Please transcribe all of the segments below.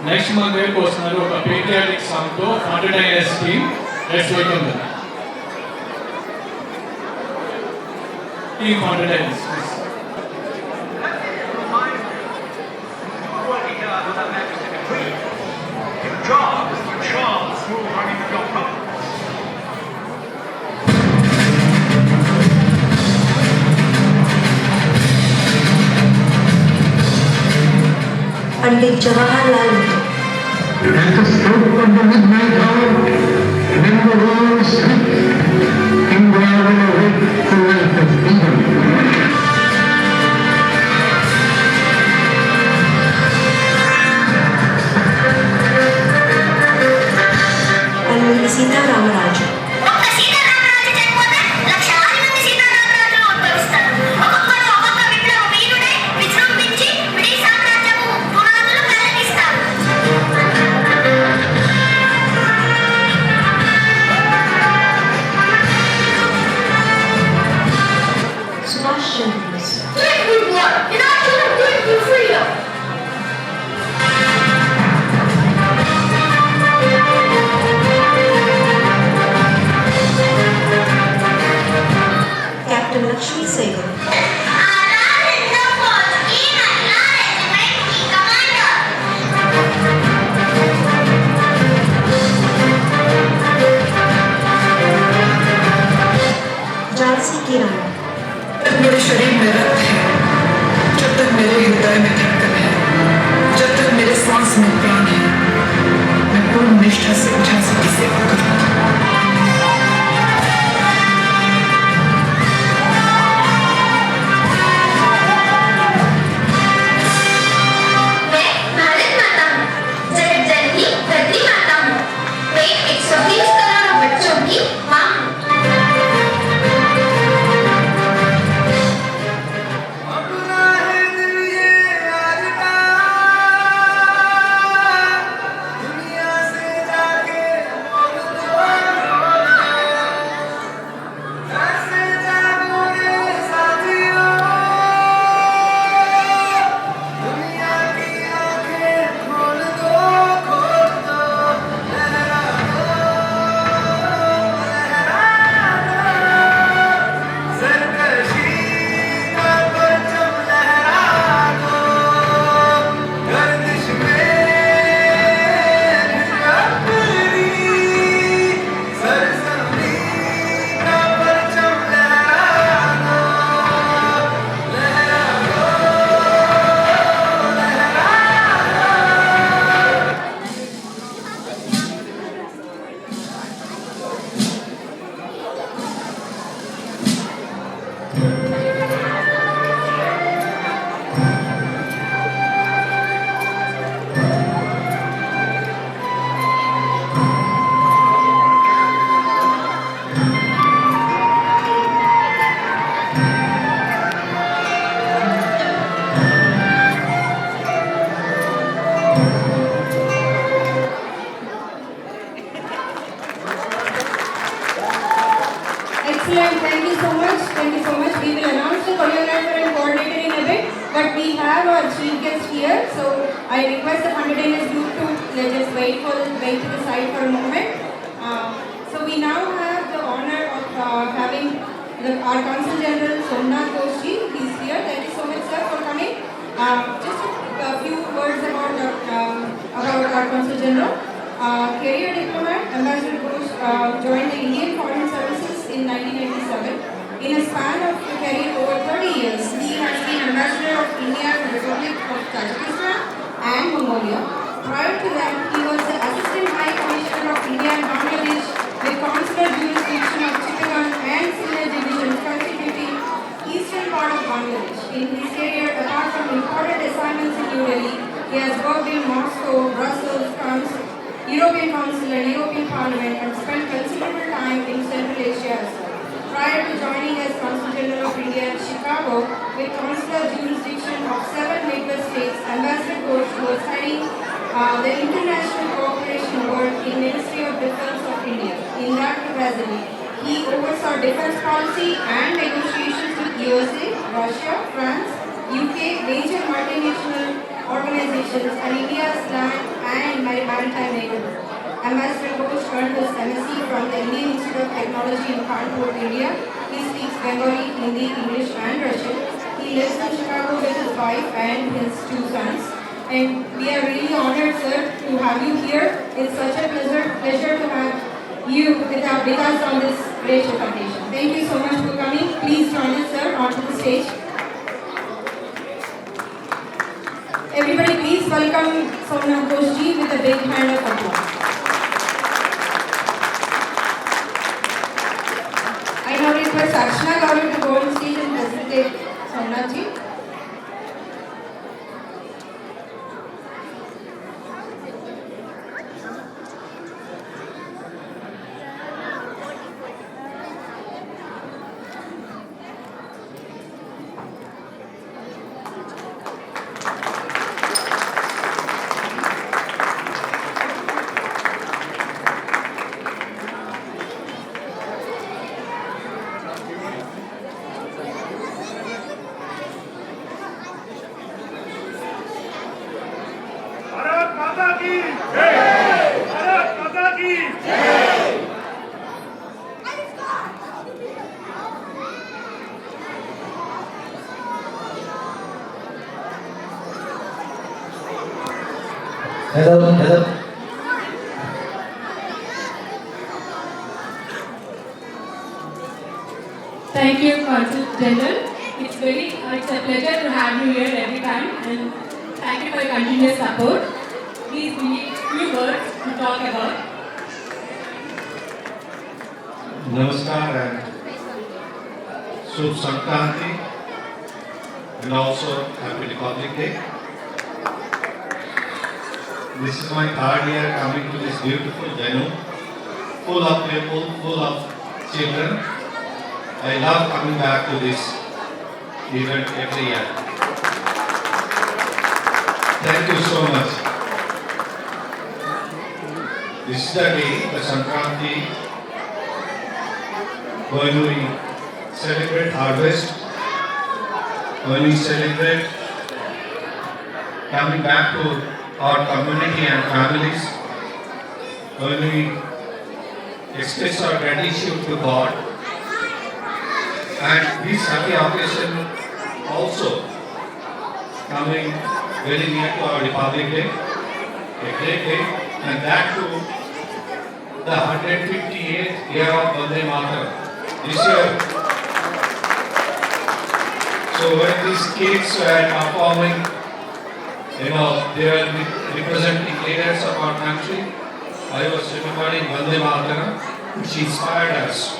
Next మన దగ్గరికి వస్తున్నారు ఒక పేట్రియాటిక్ సాంగ్తో ఫాంటైనస్ team. Let's welcome them. Team ఫాంటైనస్. Pandit Jawaharlal Nehru. At the stroke of the midnight hour, when the world sleeps, in the hour awake the light of freedom. Pandit Sita Ramaraju. Subhash Chandra Bose. Captain Lakshmi Sehgal. Jhansi Ki Rani. मेरे शरीर में रक्त है, जब तक मेरे हृदय में धड़कन है, जब तक मेरे सांस में प्राण है, मैं पूर्ण निष्ठा से झांसी की सेवा करूंगा। मैं भारत माता हूँ, जगत जननी धरती माता हूँ। मैं 120 करोड़ बच्चों की माँ हूँ। Excellent, thank you so much. Thank you so much. We will announce the choreographer and coordinator in a bit, but we have our chief guest here, so I request the Pandit group to just wait to the side for a moment. So we now have the honor of having our Consul General Somnath Ghosh. He's here. Thank you so much, sir, for coming. Just a few words about our Consul General. Career diplomat, Ambassador Ghosh joined the Indian Foreign Services in 1997. In a span of career over 30 years, he has been Ambassador of India to the Republic of Tajikistan and Mongolia. Prior to that, he was the Assistant High Commissioner of India and Bangladesh with consular jurisdiction of Chittagong and Sylhet Division constituting eastern part of Bangladesh. In his career, apart from important assignments in New Delhi, he has worked in Moscow, Brussels, European Council and European Parliament and spent considerable time in Central Asia as well. Prior to joining as Consul General of India in Chicago with consular jurisdiction of 7 Midwest states, Ambassador Ghosh was heading the international cooperation work in Ministry of Defense of India. In that capacity, he oversaw defense policy and negotiations with USA, Russia, France, UK, major multinational organizations and India's land Secretary. Ambassador Ghosh earned his MSc from the Indian Institute of Technology in Kanpur, India. He speaks Bengali, Hindi, English and Russian. He lives in Chicago with his wife and his 2 sons. And we are really honored, sir, to have you here. It's such a pleasure to have you with us on this great occasion. Thank you so much for coming. Please join us, sir, onto the stage. Everybody, please welcome Somnath Ghosh ji with a big hand of applause. I now request Archana Garu to go on stage and presentate Somnath ji. Hello. Thank you, Consul General. It's a pleasure to have you here every time, and thank you for your continuous support. Please give me a few words to talk about. Namaskar and Shubh Sankranti, and also Happy Republic Day. This is my 3rd year coming to this beautiful venue, full of people, full of children. I love coming back to this event every year. Thank you so much. This is the day, the Sankranti, when we celebrate harvest, when we celebrate coming back to our community and families, when we express our gratitude to God. And this happy occasion also coming very near to our Republic Day, a great day, and that too the 158th year of Vande Mataram. This year, so when these kids were performing, they were representing leaders of our country. I was remembering Vande Mataram, which inspired us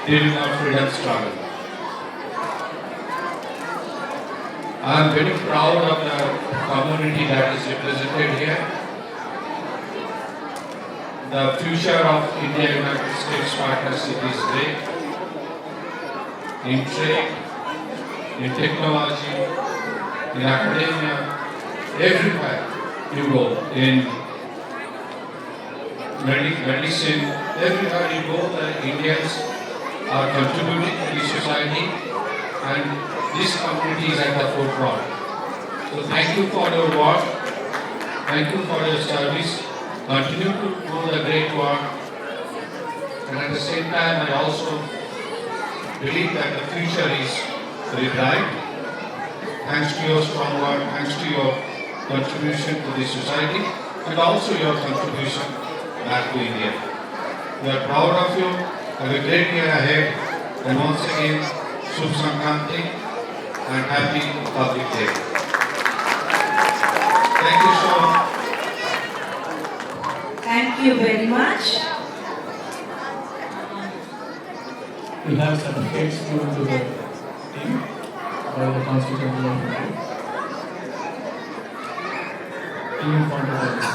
during our freedom struggle. I am very proud of the community that is represented here. The future of India-United States partnership is great. In trade, in technology, in academia, everywhere you go, in medicine, everywhere you go, the Indians are contributing to the society, and this community is at the forefront. So thank you for your work, thank you for your service, continue to do the great work, and at the same time I also believe that the future is very bright. Thanks to your strong work, thanks to your contribution to the society, and also your contribution back to India. We are proud of you. Have a great year ahead, and once again, Shubh Sankranti and Happy Republic Day. Thank you so much. Thank you very much. We have certificates given to the team by the Consul General of India. Team for Gracias.